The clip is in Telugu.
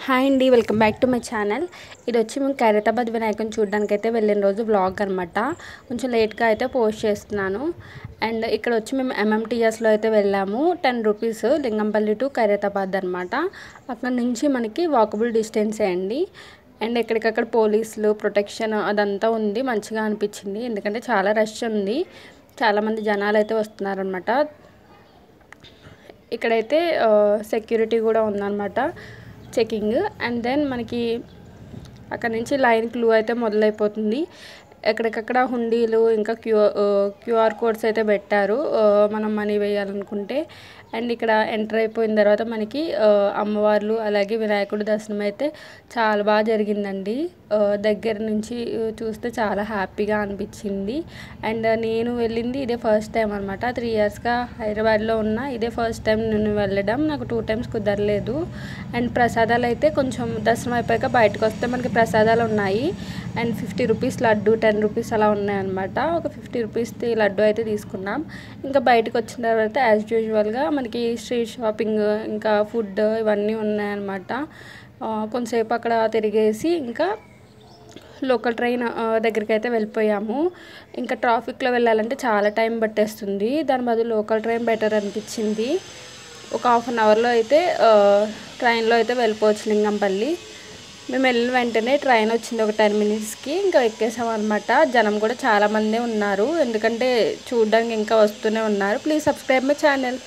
హాయ్ అండి, welcome back to my channel. ఇది వచ్చి మేము ఖైరతాబాద్ వినాయకుని చూడడానికి అయితే వెళ్ళిన రోజు వ్లాగ్ అనమాట. కొంచెం లేట్గా అయితే పోస్ట్ చేస్తున్నాను. అండ్ ఇక్కడ వచ్చి మేము ఎంఎంటీఎస్లో అయితే వెళ్ళాము. 10 రూపీస్ లింగంపల్లి టు ఖైరతాబాద్ అనమాట. అక్కడ నుంచి మనకి వాకబుల్ డిస్టెన్సే అండి. అండ్ ఎక్కడికక్కడ పోలీసులు ప్రొటెక్షన్ అదంతా ఉంది, మంచిగా అనిపించింది. ఎందుకంటే చాలా రష్ ఉంది, చాలామంది జనాలు అయితే వస్తున్నారనమాట. ఇక్కడైతే సెక్యూరిటీ కూడా ఉందన్నమాట, చెకింగ్. అండ్ దెన్ మనకి అక్కడ నుంచి లైన్ క్లూ అయితే మొదలైపోతుంది. ఎక్కడికక్కడ హుండీలు ఇంకా క్యూఆర్ కోడ్స్ అయితే పెట్టారు మనం మనీ వేయాలనుకుంటే. అండ్ ఇక్కడ ఎంటర్ అయిపోయిన తర్వాత మనకి అమ్మవార్లు అలాగే వినాయకుడి దర్శనం అయితే చాలా బాగా జరిగిందండి. దగ్గర నుంచి చూస్తే చాలా హ్యాపీగా అనిపించింది. అండ్ నేను వెళ్ళింది ఇదే ఫస్ట్ టైం అనమాట. 3 ఇయర్స్గా హైదరాబాద్లో ఉన్న ఇదే ఫస్ట్ టైం నేను వెళ్ళడం. నాకు 2 టైమ్స్ కుదరలేదు. అండ్ ప్రసాదాలు అయితే కొంచెం దర్శనం అయిపోయాక బయటకు వస్తే మనకి ప్రసాదాలు ఉన్నాయి. అండ్ 50 రూపీస్ లడ్డు, 10 రూపీస్ అలా ఉన్నాయన్నమాట. ఒక 50 రూపీస్ది లడ్డు అయితే తీసుకున్నాం. ఇంకా బయటకు వచ్చిన తర్వాత యాజ్ యూజువల్గా మనకి స్ట్రీట్ షాపింగ్ ఇంకా ఫుడ్ ఇవన్నీ ఉన్నాయన్నమాట. కొంతసేపు అక్కడ తిరిగేసి ఇంకా లోకల్ ట్రైన్ దగ్గరికి అయితే వెళ్ళిపోయాము. ఇంకా ట్రాఫిక్లో వెళ్ళాలంటే చాలా టైం పట్టేస్తుంది, దాని బదులు లోకల్ ట్రైన్ బెటర్ అనిపించింది. ఒక హాఫ్ అన్ అవర్లో అయితే ట్రైన్లో అయితే వెళ్ళిపోవచ్చు లింగంపల్లి. మేము వెళ్ళిన వెంటనే ట్రైన్ వచ్చింది ఒక 10 మినిట్స్కి. ఇంకా ఎక్కేసాం అనమాట. జనం కూడా చాలామందే ఉన్నారు, ఎందుకంటే చూడడానికి ఇంకా వస్తూనే ఉన్నారు. Please subscribe my channel.